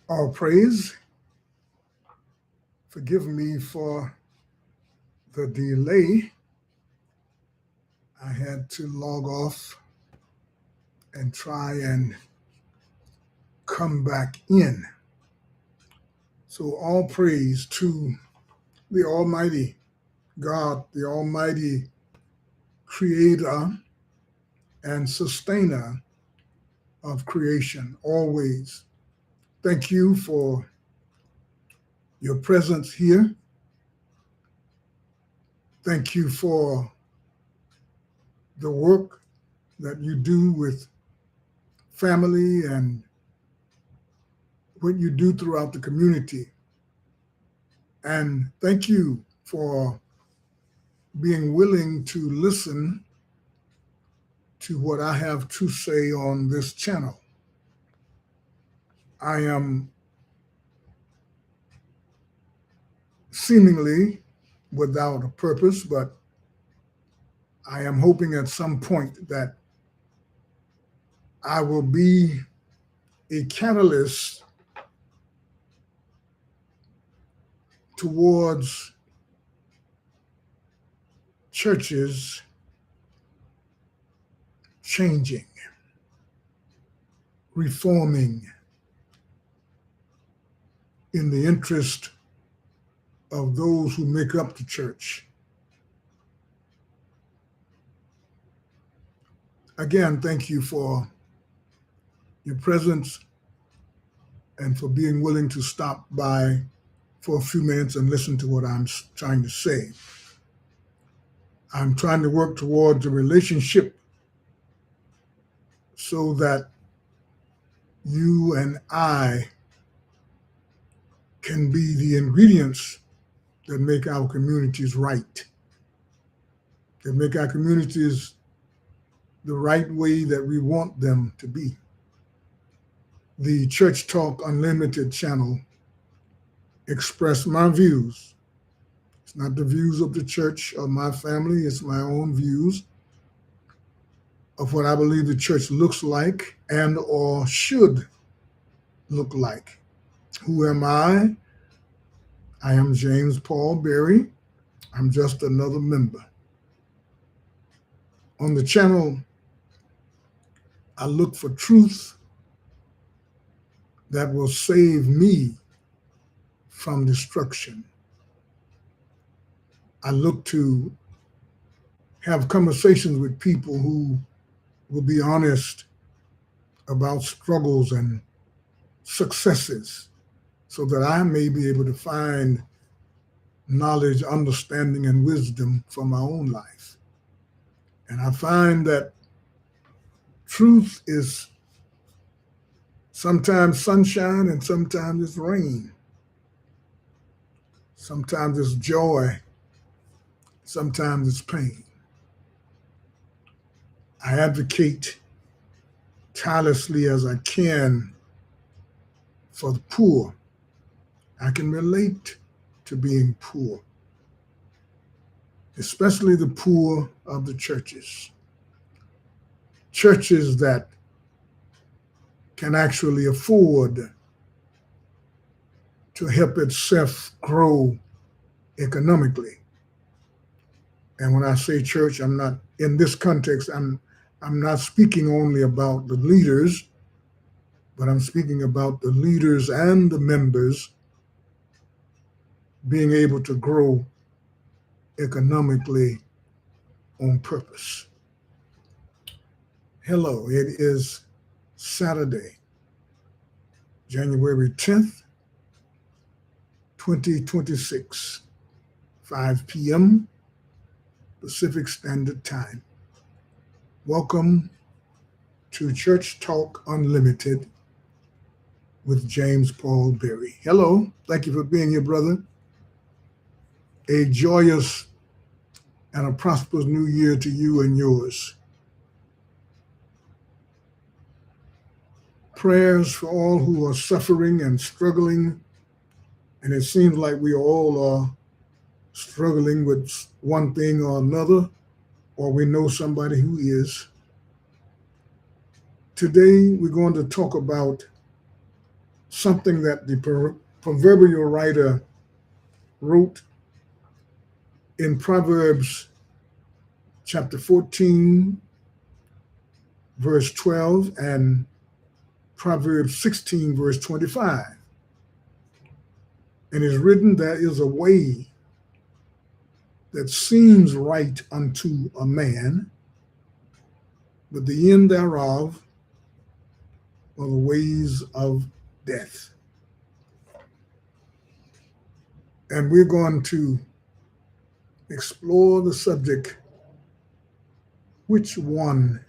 All praise. Forgive me for the delay. I had to log off and try and come back in. So, all praise to the Almighty God, the Almighty Creator and Sustainer of creation, always. Thank you for your presence here. Thank you for the work that you do with family and what you do throughout the community. And thank you for being willing to listen to what I have to say on this channel. I am seemingly without a purpose, but I am hoping at some point that I will be a catalyst towards churches changing, reforming in the interest of those who make up the church. Again, thank you for your presence and for being willing to stop by for a few minutes and listen to what I'm trying to say. I'm trying to work towards a relationship so that you and I can be the ingredients that make our communities right, that make our communities the right way that we want them to be. The Church Talk Unlimited channel express my views. It's not the views of the church or my family, it's my own views of what I believe the church looks like and or should look like. Who am I? I am James Paul Berry. I'm just another member. On the channel, I look for truth that will save me from destruction. I look to have conversations with people who will be honest about struggles and successes so that I may be able to find knowledge, understanding, and wisdom for my own life. And I find that truth is sometimes sunshine and sometimes it's rain. Sometimes it's joy, sometimes it's pain. I advocate tirelessly as I can for the poor. I can relate to being poor, especially the poor of the churches. Churches that can actually afford to help itself grow economically. And when I say church, I'm not, in this context, I'm not speaking only about the leaders, but I'm speaking about the leaders and the members being able to grow economically on purpose. Hello, it is Saturday, January 10th, 2026, 5 p.m. Pacific Standard Time. Welcome to Church Talk Unlimited with James Paul Berry. Hello, thank you for being here, brother. A joyous and a prosperous new year to you and yours. Prayers for all who are suffering and struggling, and it seems like we all are struggling with one thing or another, or we know somebody who is. Today, we're going to talk about something that the proverbial writer wrote in Proverbs chapter 14, verse 12, and Proverbs 16, verse 25. And it's written, there is a way that seems right unto a man, but the end thereof are the ways of death. And we're going to explore the subject, which one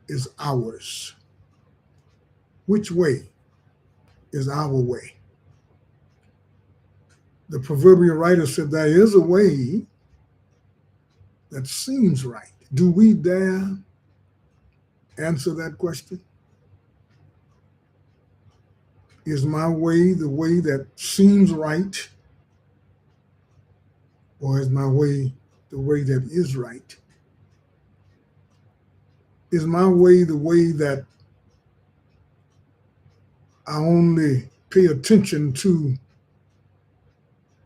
is ours? Which way is our way? The proverbial writer said there is a way that seems right. Do we dare answer that question? Is my way the way that seems right? Or is my way the way that is right? Is my way the way that I only pay attention to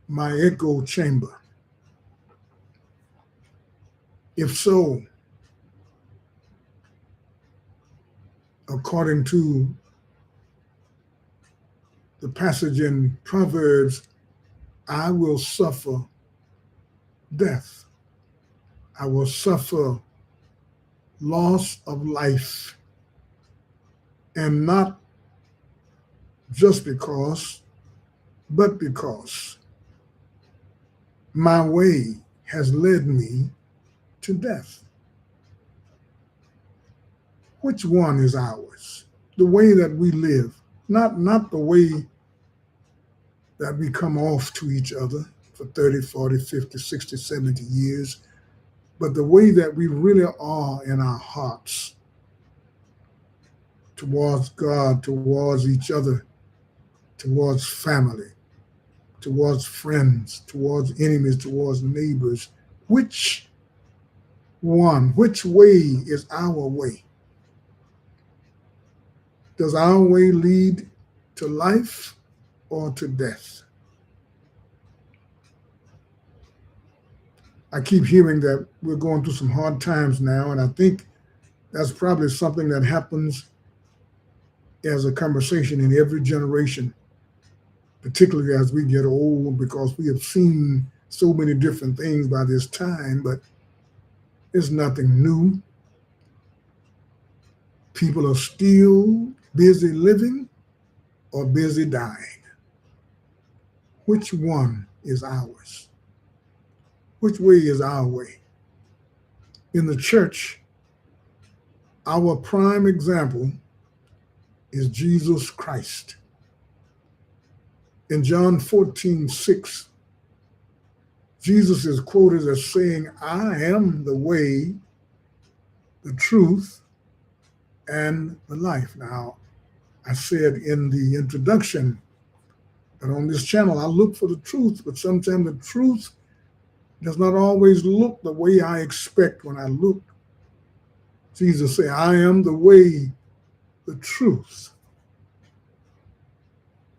my echo chamber? If so, according to the passage in Proverbs, I will suffer death. I will suffer loss of life, and not just because, but because my way has led me to death. Which one is ours? The way that we live, not the way that we come off to each other for 30, 40, 50, 60, 70 years, but the way that we really are in our hearts towards God, towards each other, towards family, towards friends, towards enemies, towards neighbors. Which one, which way is our way? Does our way lead to life or to death? I keep hearing that we're going through some hard times now, and I think that's probably something that happens as a conversation in every generation, particularly as we get old, because we have seen so many different things by this time, but it's nothing new. People are still busy living or busy dying. Which one is ours? Which way is our way? In the church, our prime example is Jesus Christ. In John 14:6, Jesus is quoted as saying, I am the way, the truth, and the life. Now, I said in the introduction that on this channel, I look for the truth, but sometimes the truth does not always look the way I expect when I look. Jesus said, I am the way, the truth,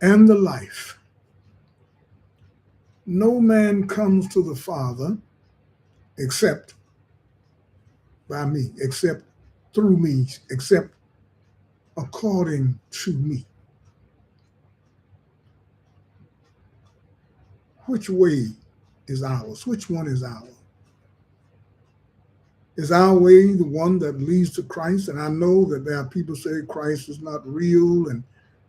and the life. No man comes to the Father except by me, except through me, except according to me. Which way is ours? Which one is ours? Is our way the one that leads to Christ? And I know that there are people say Christ is not real, and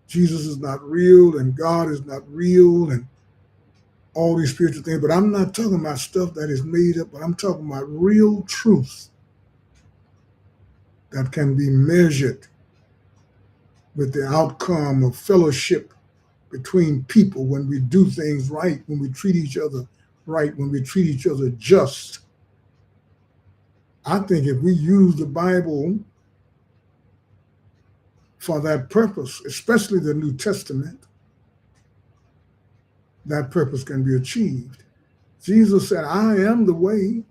Jesus is not real, and God is not real, and all these spiritual things. But I'm not talking about stuff that is made up, but I'm talking about real truth that can be measured with the outcome of fellowship between people when we do things right, when we treat each other right, when we treat each other just. I think if we use the Bible for that purpose, especially the New Testament, that purpose can be achieved. Jesus said, I am the way.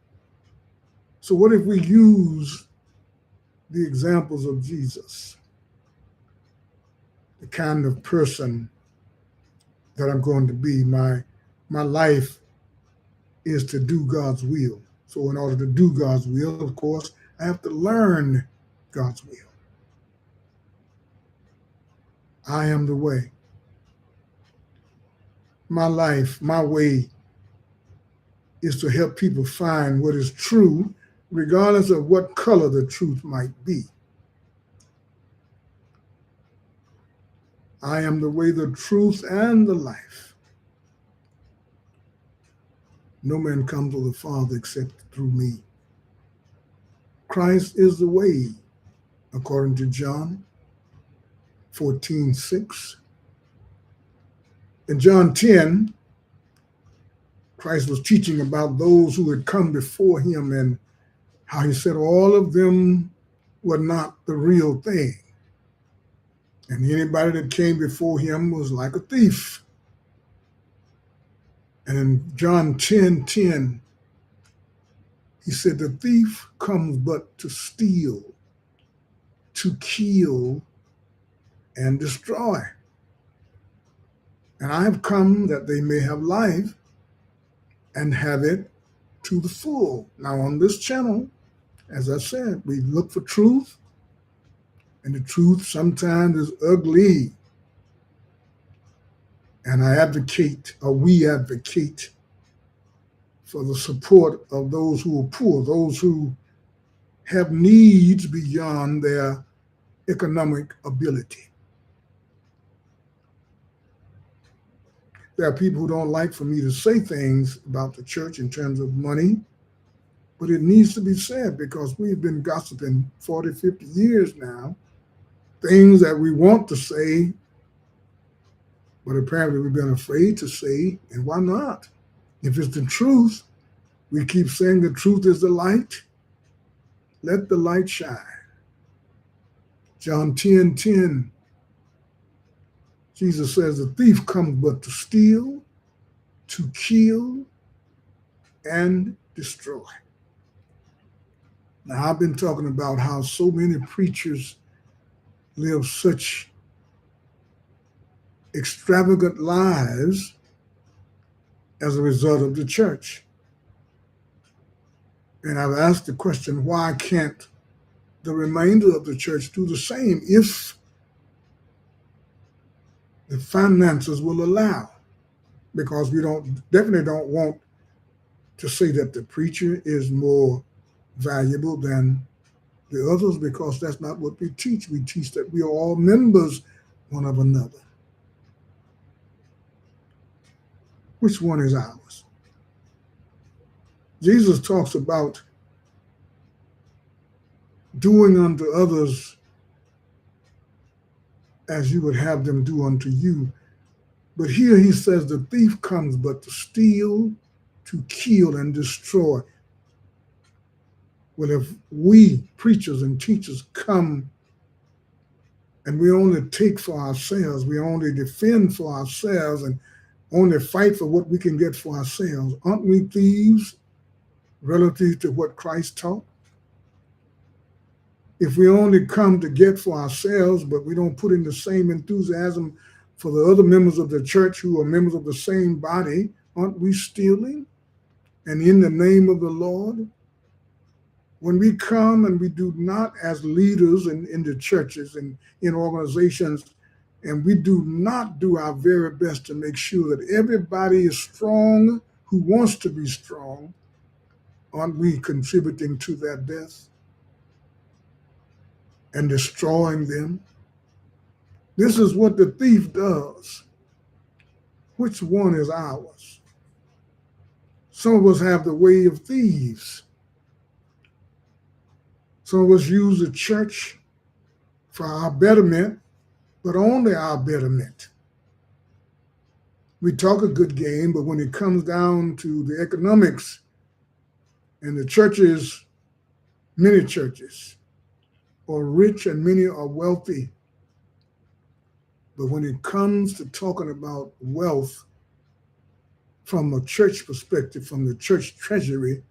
So what if we use the examples of Jesus? the kind of person that I'm going to be. My life is to do God's will. So in order to do God's will, of course, I have to learn God's will. I am the way. My life, my way is to help people find what is true, regardless of what color the truth might be. I am the way, the truth, and the life. No man comes to the Father except through me. Christ is the way, according to John 14:6. In John 10, Christ was teaching about those who had come before him and how he said all of them were not the real thing. And anybody that came before him was like a thief. And in John 10:10, he said, the thief comes but to steal, to kill, and destroy. And I have come that they may have life and have it to the full. Now on this channel, as I said, we look for truth, and the truth sometimes is ugly. And we advocate for the support of those who are poor, those who have needs beyond their economic ability. There are people who don't like for me to say things about the church in terms of money, but it needs to be said because we've been gossiping 40, 50 years now, things that we want to say, but apparently we've been afraid to say, and why not? If it's the truth, we keep saying the truth is the light. Let the light shine. John 10:10, Jesus says, the thief comes but to steal, to kill, and destroy. Now, I've been talking about how so many preachers live such extravagant lives as a result of the church. And I've asked the question, why can't the remainder of the church do the same if the finances will allow? Because we definitely don't want to say that the preacher is more valuable than the others, because that's not what we teach. We teach that we are all members one of another. Which one is ours? Jesus talks about doing unto others as you would have them do unto you. But here he says the thief comes but to steal, to kill, and destroy. Well, if we preachers and teachers come and we only take for ourselves, we only defend for ourselves and only fight for what we can get for ourselves, aren't we thieves relative to what Christ taught? If we only come to get for ourselves, but we don't put in the same enthusiasm for the other members of the church who are members of the same body, aren't we stealing? And in the name of the Lord, when we come and we do not, as leaders in the churches and in organizations, and we do not do our very best to make sure that everybody is strong who wants to be strong, aren't we contributing to their death and destroying them? This is what the thief does. Which one is ours? Some of us have the way of thieves. Some of us use the church for our betterment, but only our betterment. We talk a good game, but when it comes down to the economics and the churches, many churches are rich and many are wealthy. But when it comes to talking about wealth from a church perspective, from the church treasury,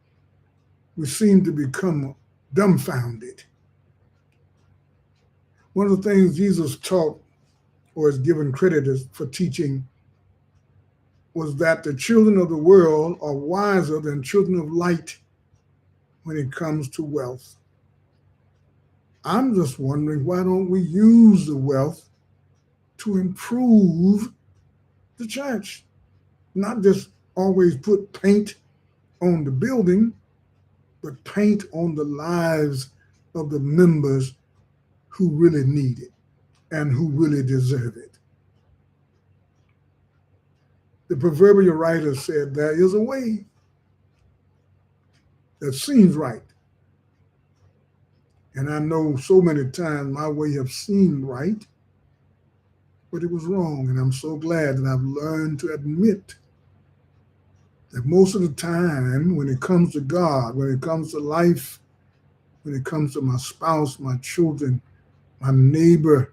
we seem to become dumbfounded. One of the things Jesus taught or is given credit for teaching was that the children of the world are wiser than children of light when it comes to wealth. I'm just wondering, why don't we use the wealth to improve the church? Not just always put paint on the building, but paint on the lives of the members who really need it and who really deserve it. The proverbial writer said, there is a way that seems right. And I know so many times my way have seemed right, but it was wrong. And I'm so glad that I've learned to admit that most of the time, when it comes to God, when it comes to life, when it comes to my spouse, my children, my neighbor,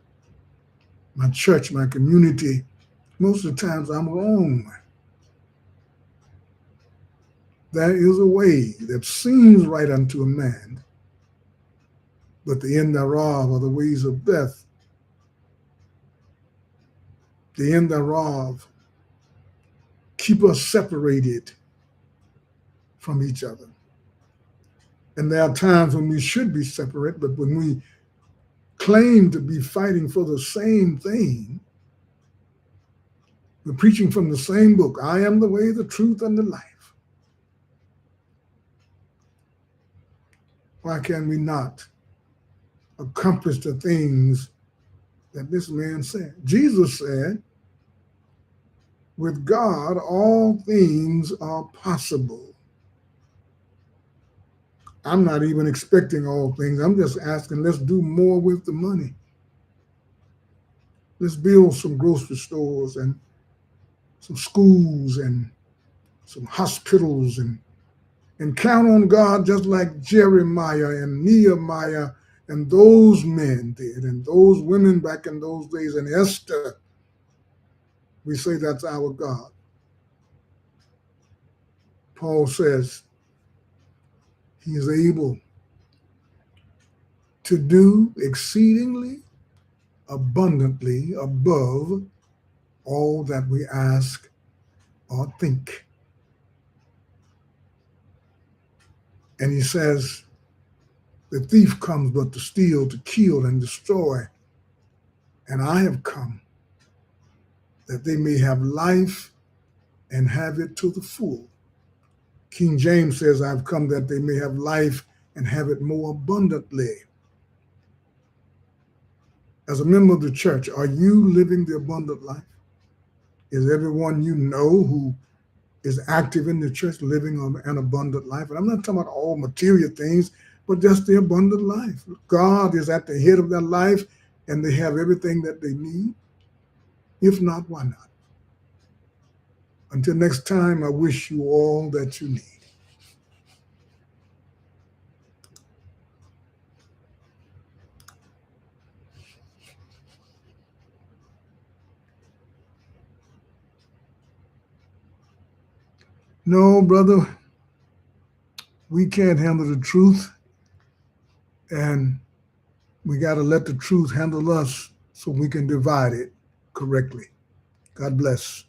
my church, my community, most of the times I'm wrong. There is a way that seems right unto a man, but the end thereof are the ways of death. The end thereof keep us separated from each other. And there are times when we should be separate, but when we claim to be fighting for the same thing, we're preaching from the same book. I am the way, the truth, and the life. Why can we not accomplish the things that this man said? Jesus said, with God, all things are possible. I'm not even expecting all things. I'm just asking, let's do more with the money. Let's build some grocery stores and some schools and some hospitals and count on God just like Jeremiah and Nehemiah and those men did, and those women back in those days, and Esther. We say that's our God. Paul says he is able to do exceedingly abundantly above all that we ask or think. And he says, the thief comes but to steal, to kill, and destroy. And I have come that they may have life and have it to the full. King James says, I've come that they may have life and have it more abundantly. As a member of the church, are you living the abundant life? Is everyone you know who is active in the church living an abundant life? And I'm not talking about all material things, but just the abundant life. God is at the head of their life and they have everything that they need. If not, why not? Until next time, I wish you all that you need. No, brother, we can't handle the truth, and we got to let the truth handle us so we can divide it correctly. God bless.